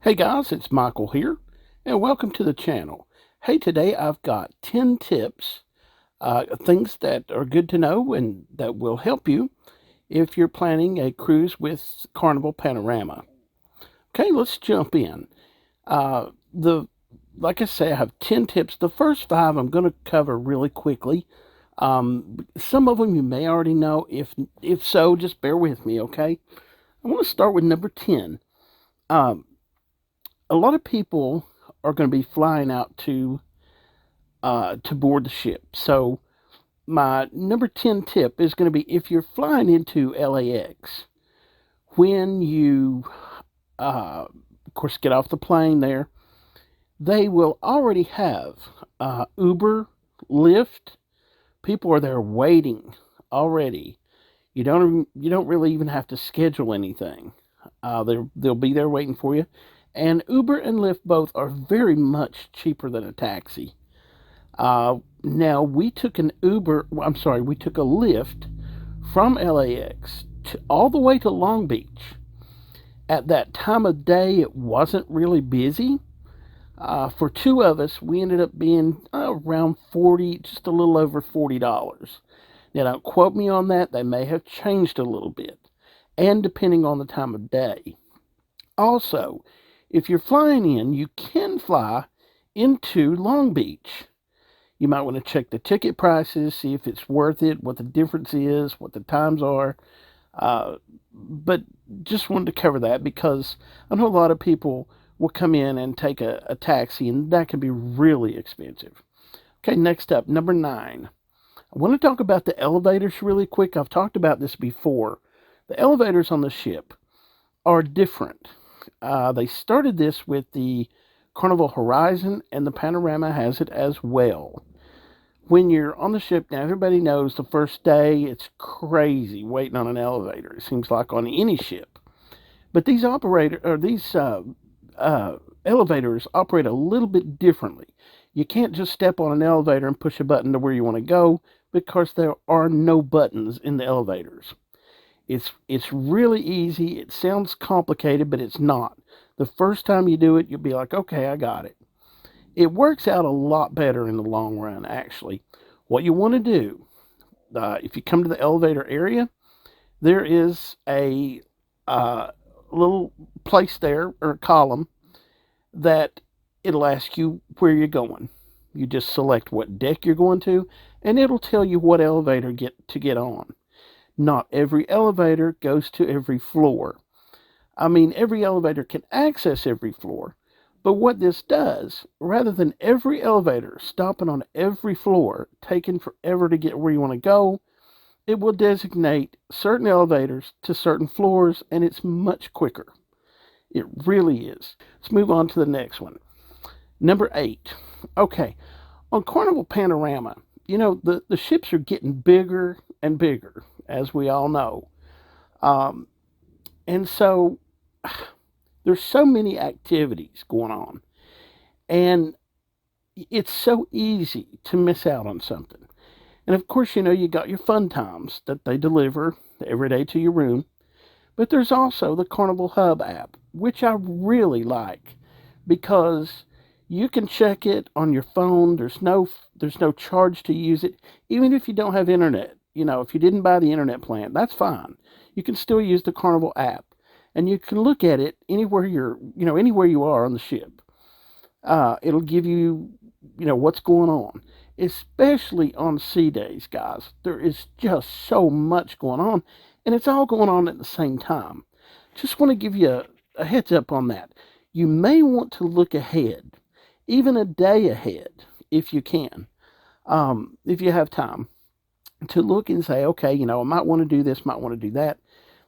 Hey guys, it's Michael here, and welcome to the channel. Hey, today I've got 10 tips, things that are good to know and that will help you if you're planning a cruise with Carnival Panorama. Okay, let's jump in. Like I say, I have 10 tips. The first five I'm going to cover really quickly. Some of them you may already know. If so, just bear with me, okay? I want to start with number 10. Um, a lot of people are going to be flying out to board the ship. So my number 10 tip is going to be if you're flying into LAX, when you of course get off the plane there, they will already have Uber, Lyft. People are there waiting already. You don't really even have to schedule anything. They'll be there waiting for you. And Uber and Lyft both are very much cheaper than a taxi. Now we took an Uber. I'm sorry, we took a Lyft from LAX all the way to Long Beach. At that time of day, it wasn't really busy. For two of us, we ended up being around 40, just a little over $40. Now, don't quote me on that. They may have changed a little bit, and depending on the time of day. Also, if you're flying in, you can fly into Long Beach. You might want to check the ticket prices, see if it's worth it, what the difference is, what the times are. But just wanted to cover that because I know a lot of people will come in and take a taxi, and that can be really expensive. Okay, next up, number 9. I want to talk about the elevators really quick. I've talked about this before. The elevators on the ship are different. They started this with the Carnival Horizon, and the Panorama has it as well. When you're on the ship, now everybody knows the first day it's crazy waiting on an elevator. It seems like on any ship. But these elevators operate a little bit differently. You can't just step on an elevator and push a button to where you want to go because there are no buttons in the elevators. It's really easy. It sounds complicated, but it's not. The first time you do it, you'll be like, okay, I got it. It works out a lot better in the long run, actually. What you want to do, if you come to the elevator area, there is a little place there, or a column, that it'll ask you where you're going. You just select what deck you're going to, and it'll tell you what elevator to get on. Not every elevator goes to every floor. I mean, every elevator can access every floor, but what this does, rather than every elevator stopping on every floor, taking forever to get where you want to go, it will designate certain elevators to certain floors, and it's much quicker. It really is. Let's move on to the next one. Number 8. Okay, on Carnival Panorama, the ships are getting bigger and bigger, as we all know. And so there's so many activities going on, and it's so easy to miss out on something. And of course, you got your fun times that they deliver every day to your room, but there's also the Carnival Hub app, which I really like because you can check it on your phone. There's no charge to use it, even if you don't have internet. If you didn't buy the internet plan, that's fine. You can still use the Carnival app, and you can look at it anywhere anywhere you are on the ship. It'll give you, what's going on, especially on sea days, guys. There is just so much going on, and it's all going on at the same time. Just want to give you a heads up on that. You may want to look ahead, even a day ahead, if you can, if you have time, to look and say, okay, I might want to do this, might want to do that,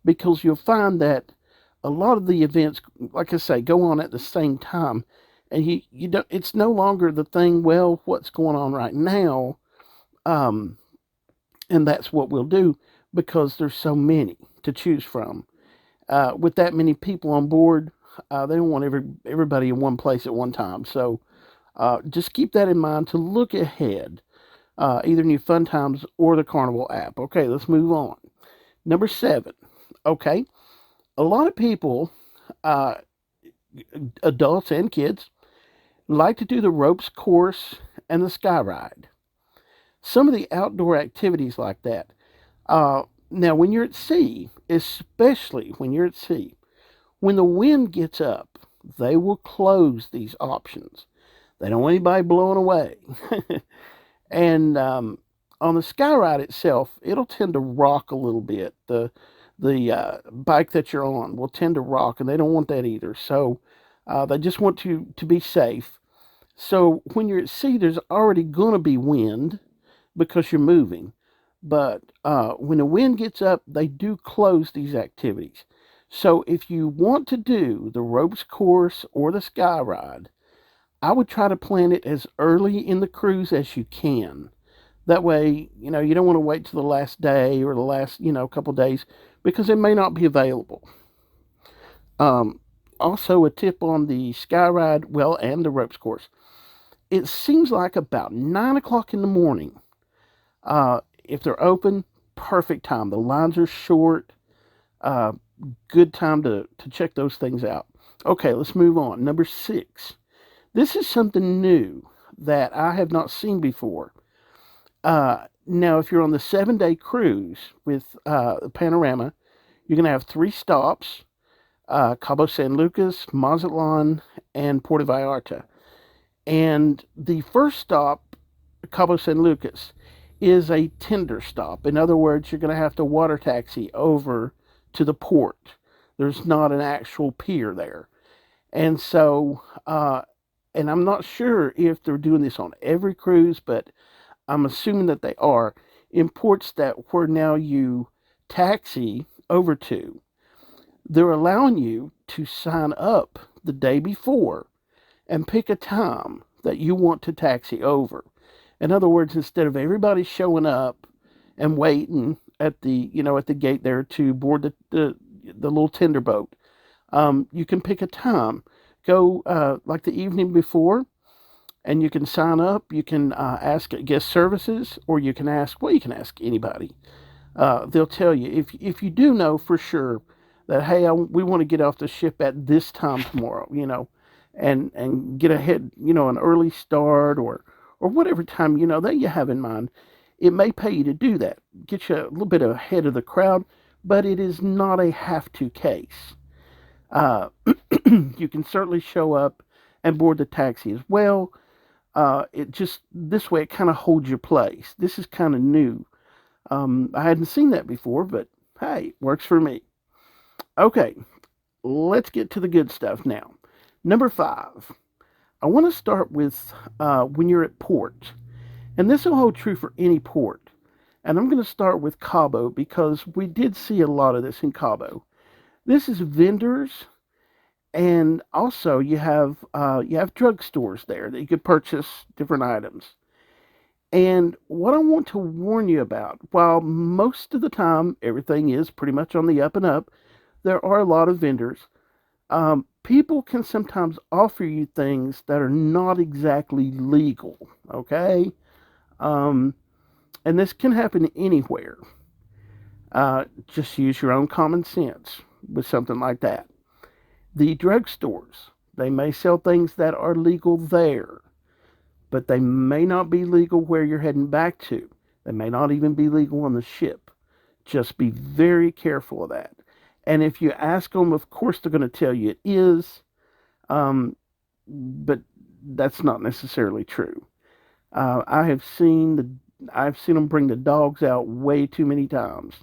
because you'll find that a lot of the events, like I say, go on at the same time, and you don't. It's no longer the thing. Well, what's going on right now, and that's what we'll do because there's so many to choose from. With that many people on board, they don't want everybody in one place at one time. So just keep that in mind to look ahead, either in your Fun Times or the Carnival app. Okay, let's move on. Number 7. Okay, a lot of people adults and kids like to do the ropes course and the sky ride. Some of the outdoor activities like that. Now, when you're at sea, especially when you're at sea, when the wind gets up, they will close these options. They don't want anybody blowing away. And on the sky ride itself, it'll tend to rock a little bit. The bike that you're on will tend to rock, and they don't want that either. So they just want to be safe. So when you're at sea, there's already going to be wind because you're moving. But when the wind gets up, they do close these activities. So if you want to do the ropes course or the sky ride, I would try to plan it as early in the cruise as you can. That way, you don't want to wait till the last day or the last, couple days because it may not be available. Also, a tip on the sky ride, well, and the ropes course. It seems like about 9 o'clock in the morning. If they're open, perfect time. The lines are short. Uh, Good time to check those things out. Okay, let's move on. Number 6. This is something new that I have not seen before. Now, if you're on the 7-day cruise with Panorama, you're going to have 3 stops: Cabo San Lucas, Mazatlan, and Puerto Vallarta. And the first stop, Cabo San Lucas, is a Tinder Stop. In other words, you're going to have to water taxi over to the port. There's not an actual pier there. And so, and I'm not sure if they're doing this on every cruise, but I'm assuming that they are. In ports that where now you taxi over to, they're allowing you to sign up the day before and pick a time that you want to taxi over. In other words, instead of everybody showing up and waiting at the gate there to board the little tender boat, you can pick a time. Go like the evening before, and you can sign up. You can ask guest services, or you can ask. Well, you can ask anybody. They'll tell you if you do know for sure that hey, we want to get off the ship at this time tomorrow. And get ahead. An early start or whatever time that you have in mind. It may pay you to do that. Get you a little bit ahead of the crowd, but it is not a have to case. Uh, you can certainly show up and board the taxi as well. It just this way it kind of holds your place. This is kind of new. I hadn't seen that before, but hey, works for me. Okay, let's get to the good stuff now. Number 5. I want to start with when you're at port, and this will hold true for any port. And I'm going to start with Cabo because we did see a lot of this in Cabo. This is vendors, and also you have drugstores there that you could purchase different items. And what I want to warn you about, while most of the time everything is pretty much on the up and up, there are a lot of vendors. People can sometimes offer you things that are not exactly legal. Okay, um, and this can happen anywhere. Just use your own common sense with something like that. The drugstores, they may sell things that are legal there, but they may not be legal where you're heading back to. They may not even be legal on the ship. Just be very careful of that. And if you ask them, of course, they're going to tell you it is, um, but that's not necessarily true. I have seen I've seen them bring the dogs out way too many times,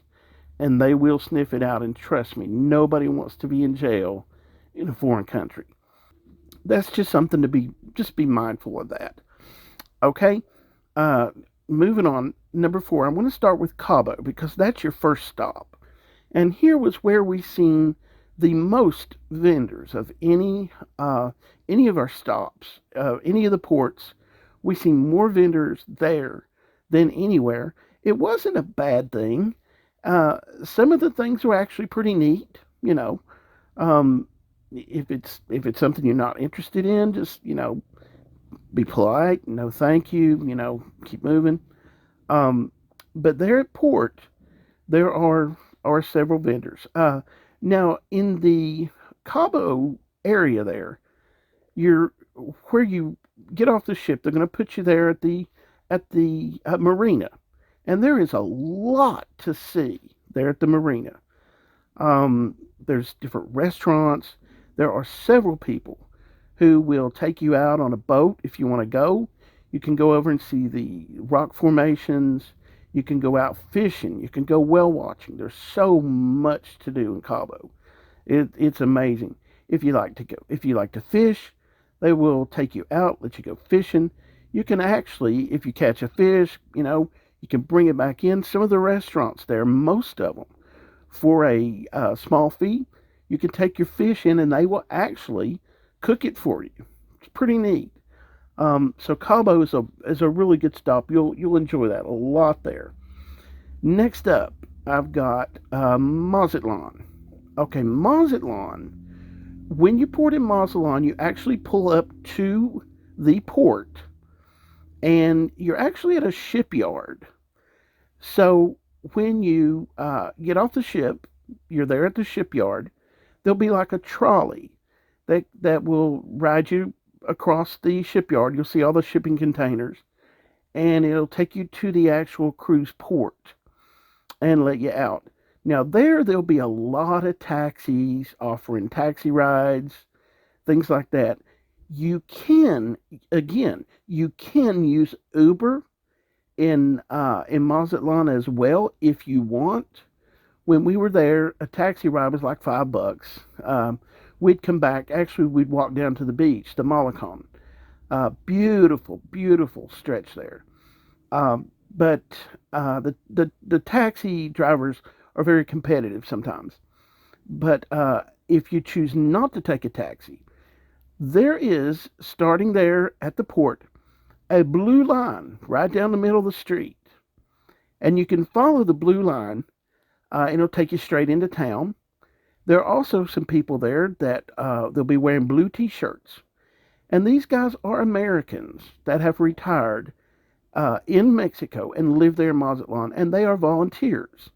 and they will sniff it out. And trust me, nobody wants to be in jail in a foreign country. That's just something to be mindful of that. Okay, uh, moving on. Number 4, I want to start with Cabo because that's your first stop, and here was where we seen the most vendors of any of our stops, any of the ports. We seen more vendors there than anywhere. It wasn't a bad thing. Some of the things were actually pretty neat. Um, if it's something you're not interested in, just be polite. No, thank you. Keep moving. Um, but there at port, there are several vendors. Now in the Cabo area there. You're where you get off the ship. They're going to put you there at the marina, and there is a lot to see there at the marina. There's different restaurants. There are several people who will take you out on a boat if you want to go. You can go over and see the rock formations. You can go out fishing. You can go whale watching. There's so much to do in Cabo. It's amazing. If you like to fish, they will take you out, let you go fishing. You can actually, if you catch a fish, you can bring it back in. Some of the restaurants there, most of them, for a small fee, you can take your fish in and they will actually cook it for you. It's pretty neat. So Cabo is a really good stop. You'll enjoy that a lot there. Next up, I've got Mazatlan. Okay, Mazatlan. When you port in Mazatlan, you actually pull up to the port, and you're actually at a shipyard. So when you get off the ship, you're there at the shipyard. There'll be like a trolley that will ride you across the shipyard. You'll see all the shipping containers, and it'll take you to the actual cruise port and let you out. Now there'll be a lot of taxis offering taxi rides, things like that. You can use Uber in Mazatlan as well if you want. When we were there, a taxi ride was like $5. We'd come back. Actually, we'd walk down to the beach, the Malecon. Beautiful, beautiful stretch there. But the taxi drivers are very competitive sometimes. But if you choose not to take a taxi, there is, starting there at the port, a blue line right down the middle of the street. And you can follow the blue line, and it'll take you straight into town. There are also some people there that they'll be wearing blue t-shirts. And these guys are Americans that have retired in Mexico and live there in Mazatlan, and they are volunteers.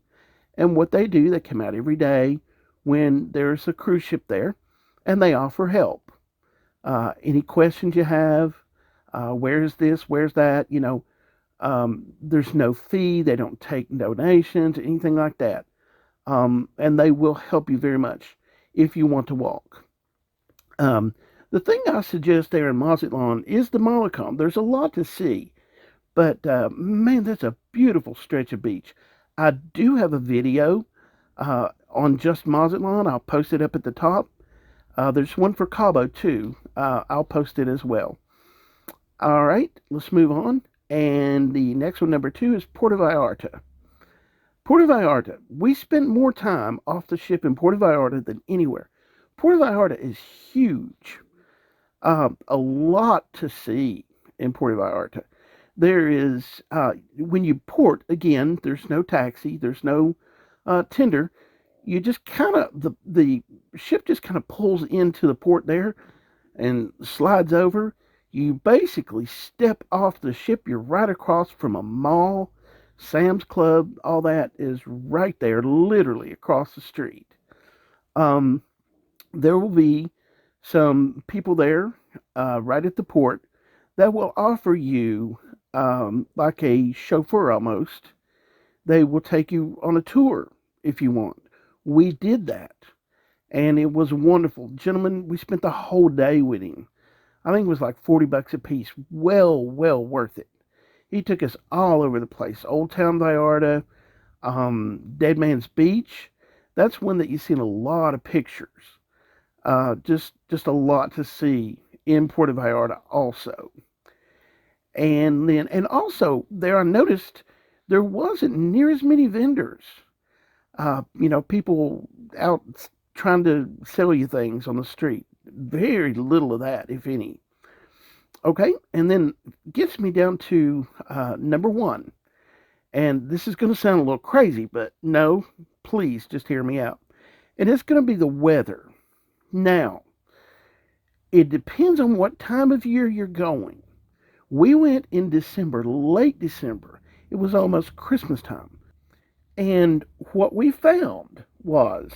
And what they do, they come out every day when there's a cruise ship there, and they offer help. Any questions you have, where's this, where's that, there's no fee. They don't take donations, anything like that. And they will help you very much if you want to walk. The thing I suggest there in Mazatlan is the Malecon. There's a lot to see, but man, that's a beautiful stretch of beach. I do have a video on just Mazatlan. I'll post it up at the top. There's one for Cabo too. I'll post it as well. All right, let's move on. And the next one, number 2, is Puerto Vallarta. Puerto Vallarta. We spent more time off the ship in Puerto Vallarta than anywhere. Puerto Vallarta is huge. A lot to see in Puerto Vallarta. There is, when you port, again, there's no taxi, there's no Tinder. You just kind of, the ship just kind of pulls into the port there and slides over. You basically step off the ship, you're right across from a mall, Sam's Club, all that is right there, literally across the street. There will be some people there right at the port that will offer you like a chauffeur almost. They will take you on a tour if you want. We did that, and it was wonderful. Gentlemen, we spent the whole day with him. I think it was like $40 a piece. Well worth it. He took us all over the place. Old Town Vallarta, Dead Man's Beach. That's one that you see in a lot of pictures. Just a lot to see in Puerto Vallarta also. And also there, I noticed there wasn't near as many vendors. People out trying to sell you things on the street. Very little of that, if any. Okay, and then gets me down to number 1. And this is going to sound a little crazy, but no, please just hear me out. And it's going to be the weather. Now, it depends on what time of year you're going. We went in December, late December. It was almost Christmas time. And what we found was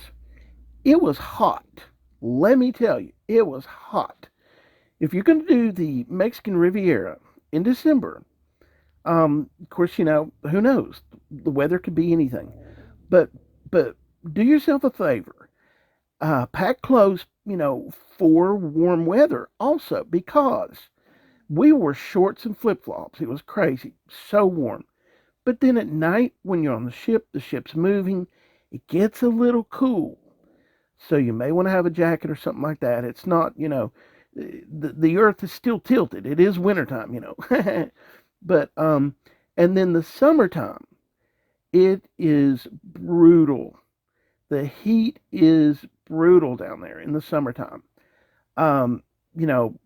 it was hot. let me tell you, it was hot. If you're going to do the Mexican Riviera in December, of course, who knows? The weather could be anything. But but do yourself a favor. Pack clothes, for warm weather also, because we wore shorts and flip flops. It was crazy, so warm. But then at night, when you're on the ship's moving, it gets a little cool. So you may want to have a jacket or something like that. It's not, the earth is still tilted. It is wintertime. But and then the summertime, it is brutal. The heat is brutal down there in the summertime. Um, you know,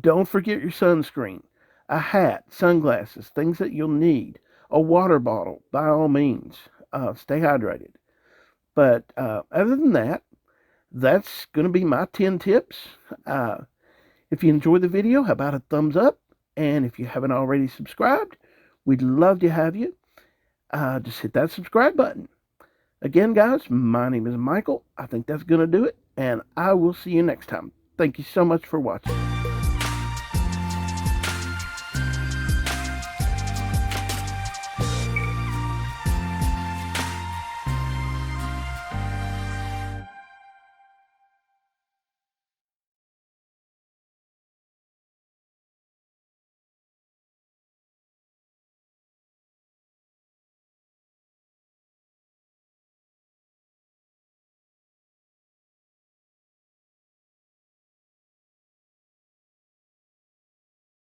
don't forget your sunscreen, a hat, sunglasses, things that you'll need, a water bottle, by all means. Stay hydrated. But other than that, that's going to be my 10 tips. Uh, if you enjoyed the video, how about a thumbs up? And if you haven't already subscribed, we'd love to have you. Just hit that subscribe button. Again, guys, my name is Michael. I think that's going to do it. And I will see you next time. Thank you so much for watching.